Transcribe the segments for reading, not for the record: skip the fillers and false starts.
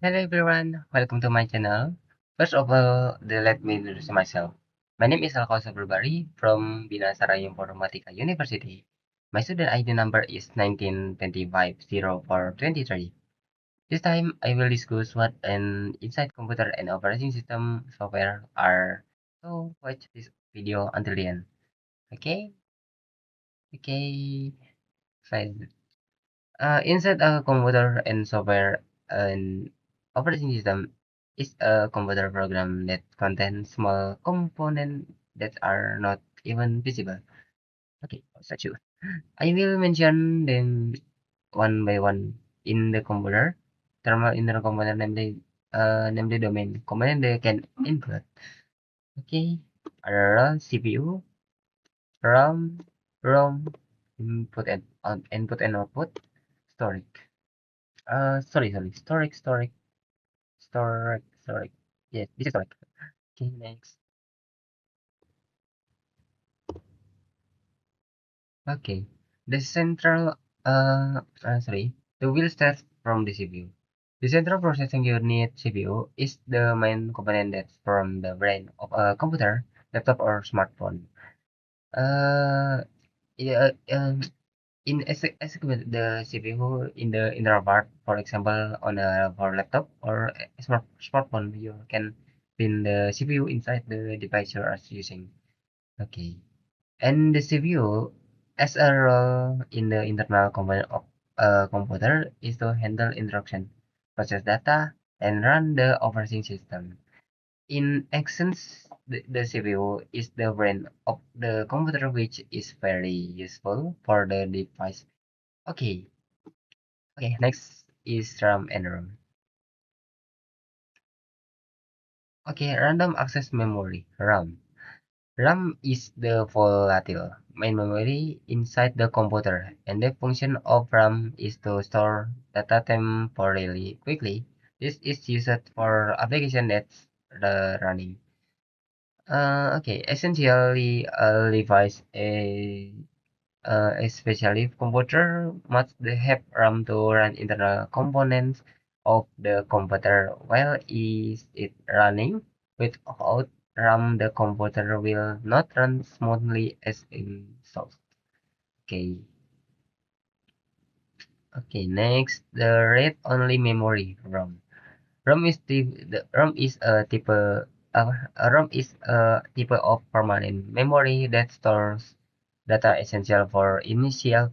Hello everyone, welcome to my channel. First of all, let me introduce myself. My name is Alkosa Berbari from Binasaraya Informatika University. My student ID number is 19250423. This time, I will discuss what an inside computer and operating system software are. So watch this video until the end. Okay? Okay. Fine. Inside a computer and software, an operating system is a computer program that contains small components that are not even visible. Okay, such you. I will mention them one by one in the computer. Thermal internal component, namely domain component they can include. Okay, are CPU, RAM, ROM, input and output, storage. Sorry. Storage. Yes, this is storage. Okay, next. Okay, the central, the wheel starts from the CPU. The central processing unit CPU is the main component that's from the brain of a computer, laptop, or smartphone. Uh, yeah, execute the CPU in the inner part, for example, on a for laptop or a smartphone, you can pin the CPU inside the device you are using. Okay, and the CPU as a role in the internal component of a computer is to handle instruction, process data, and run the operating system. In essence, the CPU is the brain of the computer, which is very useful for the device. Okay, okay, next is RAM and ROM. Okay, random access memory, RAM. RAM is the volatile main memory inside the computer, and the function of RAM is to store data temporarily quickly. This is used for application that's running. Okay, essentially a device, especially computer must have RAM to run internal components of the computer while is it running. Without RAM, the computer will not run smoothly as installed. Okay. Okay. Next, the read-only memory RAM. RAM is a type. RAM is a type of permanent memory that stores data essential for initial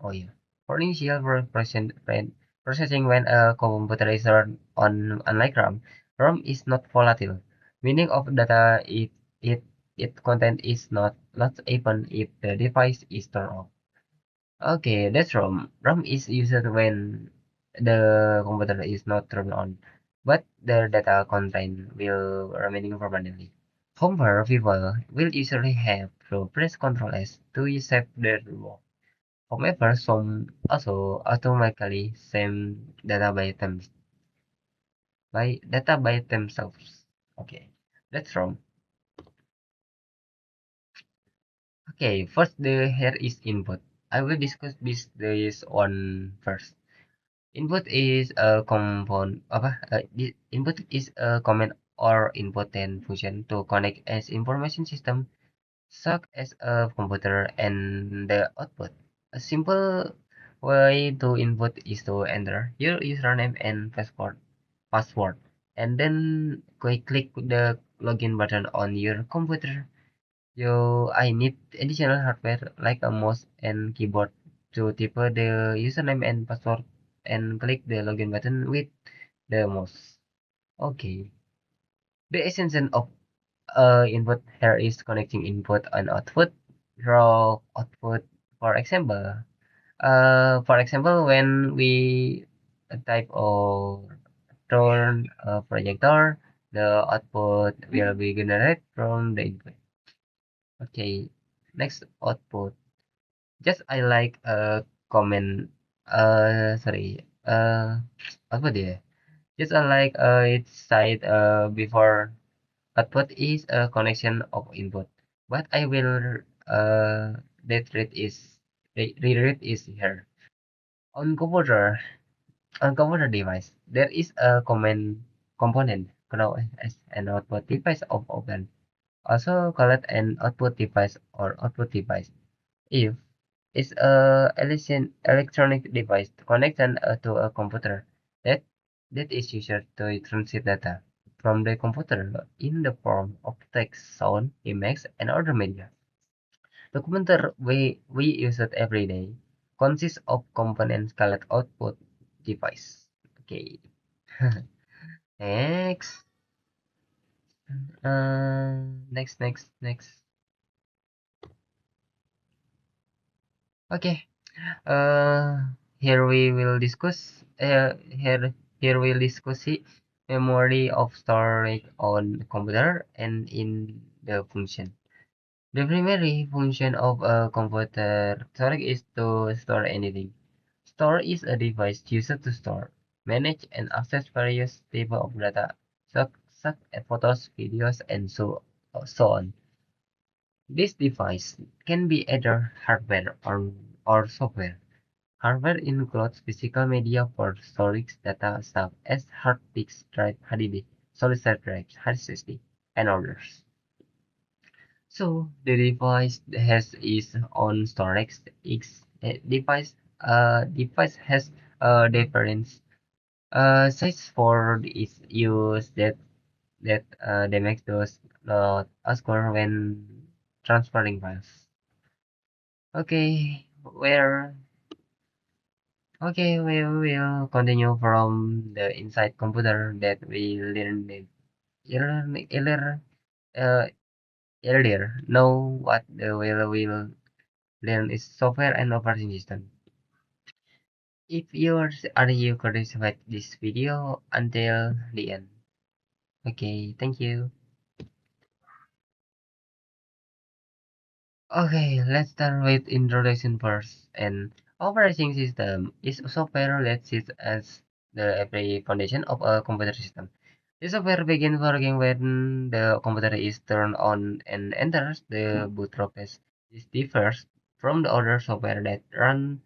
oh yeah for initial processing when a computer is turned on. Unlike RAM is not volatile, meaning of data it content is not lost even if the device is turned off. Okay, that's RAM. RAM is used when the computer is not turned on, but the data content will remaining permanently. However, people will usually have to press Ctrl S to save their work. However, some also automatically save data by themselves. Okay, that's wrong. Okay, first here is input. I will discuss this one first. Input is a component input is a command or important function to connect as information system such as a computer and the output. A simple way to input is to enter your username and password and then click the login button on your computer. I need additional hardware like a mouse and keyboard to type the username and password and click the login button with the mouse. Okay. The essence of input here is connecting input and output. Raw output, for example, when we type or turn a projector, the output will be generated from the input. Okay. Next, output. Just I like a comment. Sorry. Output ya. Just I like it said before. Output is a connection of input. What I will that read is reread is here. On computer, On computer device, there is a common component known as an output device of open, also called an output device or output device. If it's a electronic device connected to a computer that is used to transmit data from the computer in the form of text, sound, image, and other media. The computer we use it every day consists of components called output device. Okay. Next. Next. Okay. Here we will discuss. Here we'll discuss the memory of storage on computer and in the function. The primary function of a computer storage is to store anything. Store is a device used to store, manage, and access various types of data, such as photos, videos, and so on. This device can be either hardware or software. Hardware includes physical media for storage data such as hard disk drive, HDD, solid-state drives, HDD, and others. So the device has its own storage. Device has a different size for its use that makes those not score when transferring files. Okay, where we will continue from the inside computer that we learned earlier. Uh, earlier. Now what the will learn is software and operating system. If are you curious about this video until the end. Okay, thank you. Okay, let's start with introduction first. And operating system is software that sits as the every foundation of a computer system. The software begins working when the computer is turned on and enters the boot process. This differs from the other software that runs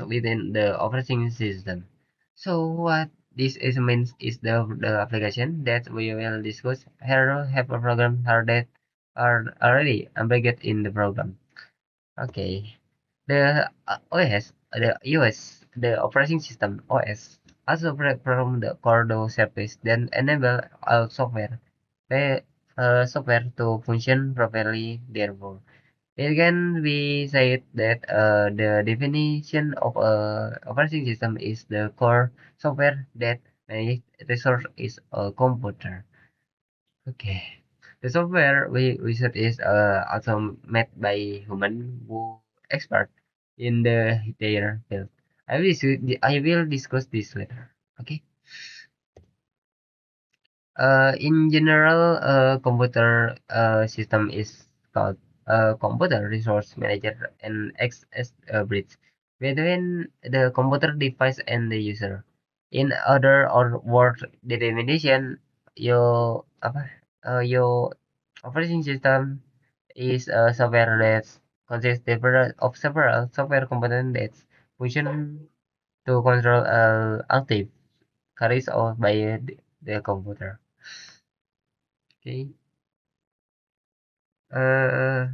within the operating system. So what this is means is the application that we will discuss here have a program here that are already embedded in the program. Okay, the OS, the US, the operating system OS, also operate from the Cordo service, then enable all software to function properly. Therefore, it can be said that the definition of a operating system is the core software that manages resource is a computer. Okay. The software we said is also made by human who expert in their field. I will discuss this later. Okay. In general, computer system is called computer resource manager and acts as a bridge between the computer device and the user. In other or word definition, your your operating system is a software that consists of several software components that function to control active carries out by the computer. Okay. Eh,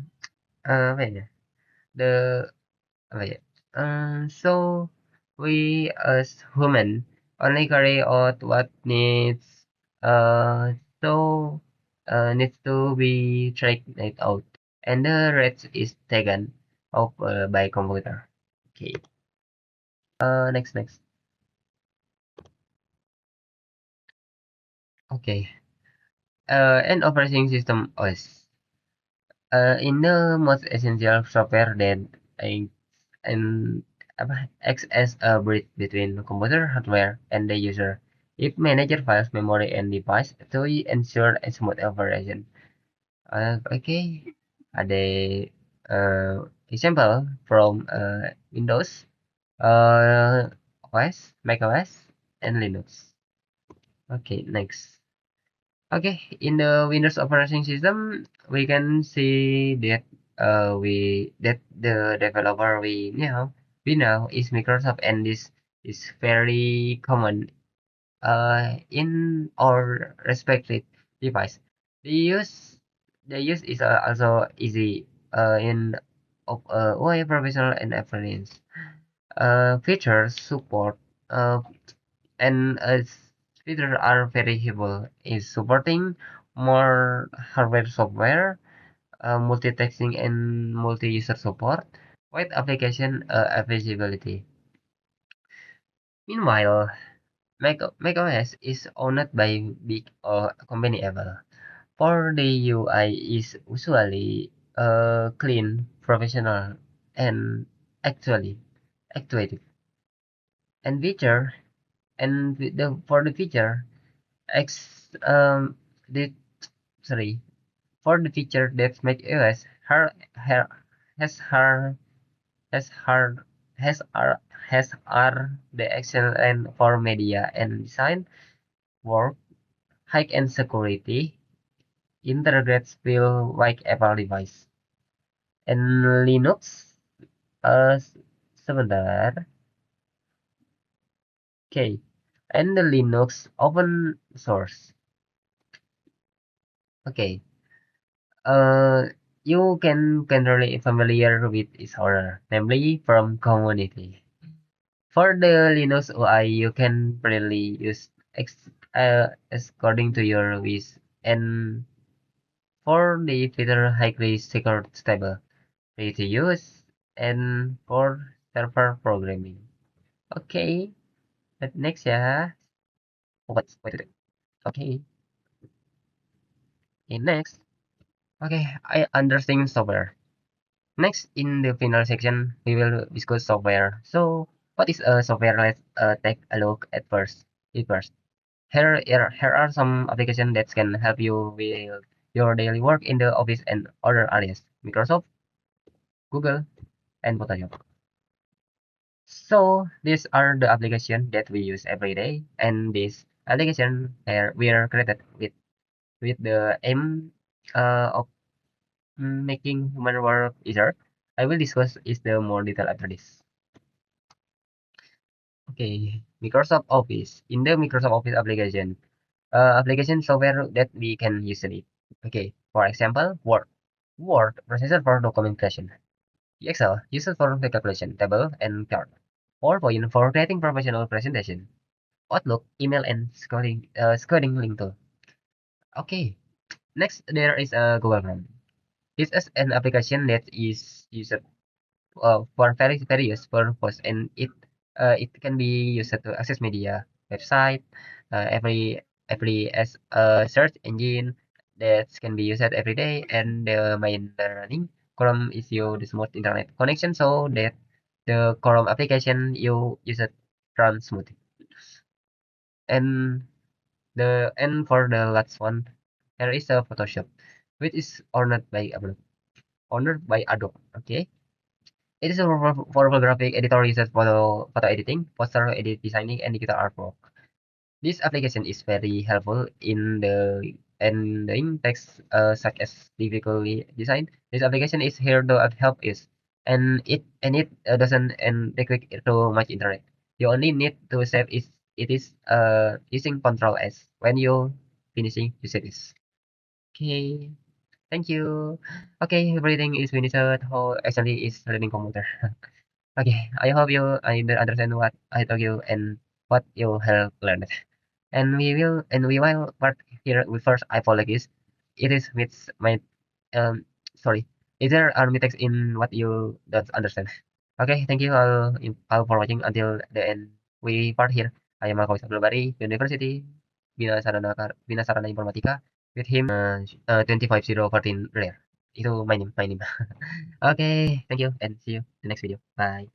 apa ya? The apa ya? So we as human only carry out what so needs to be checked it out, and the rest is taken off by computer. Okay. Next. Okay. An operating system OS. In the most essential software that I and acts as a bridge between computer hardware and the user. It manages files, memory, and device to ensure a smooth operation. Okay, ada example from Windows, OS, Mac OS, and Linux. Okay, next. Okay, in the Windows operating system, we can see that the developer we know is Microsoft, and this is very common in our respective device. The use the use is also easy in of way professional and experience. Features support uh, and features are very helpful is supporting more hardware software, multitasking and multi-user support, wide application availability. Meanwhile, macOS is owned by big company Apple. For the UI is usually clean, professional, and actually actuative. And feature and the for the feature X the sorry for the feature that make OS her has her has her has are the excellent for media and design work high end security integrates feel like Apple device and Linux uh sebentar okay and the Linux open source okay uh you can generally familiar with its order namely from community. For the Linux UI, you can freely use according to your wish, and for the feature highly secure, stable, free to use, and for server programming. Okay, next ya. Oh, wait. Okay, next. Okay, I understand software. Next, in the final section, we will discuss software. So, what is a software? Let's take a look at first. Here are some applications that can help you with your daily work in the office and other areas. Microsoft, Google, and Photoshop. So these are the applications that we use every day, and these applications are we are created with the aim of making human work easier. I will discuss is the more detail after this. Okay, Microsoft Office. In the Microsoft Office application software that we can use it. Okay, for example, Word. Word processor for documentation. Excel used for the calculation, table, and chart. PowerPoint for creating professional presentation. Outlook, email, and screening link tool. Okay, next there is a Google Chrome. This is an application that is used for various purpose, and it can be used to access media, website, every as a search engine that can be used every day, and the main learning Chrome is your the smooth internet connection so that the Chrome application you use it run smooth. And for the last one, there is a Photoshop, which is owned by Adobe. Okay. It is a powerful graphic editor used for photo editing, poster edit designing, and digital artwork. This application is very helpful in the handling text such as difficultly design. This application is here to help us, and it doesn't and require too much internet. You only need to save it is using Control S when you finishing to save this. Okay, thank you. Okay, everything is finished. How actually is learning computer. Okay, I hope you understand what I told you and what you have learned. And we will part here with first I apologize. It is with my um sorry. Is there are mistakes in what you don't understand? Okay, thank you all for watching until the end. We part here. I am Alkois Abdul University, Bina Sarana Informatika, with him 25014 rare. Itu my name. Okay, thank you and see you in the next video. Bye.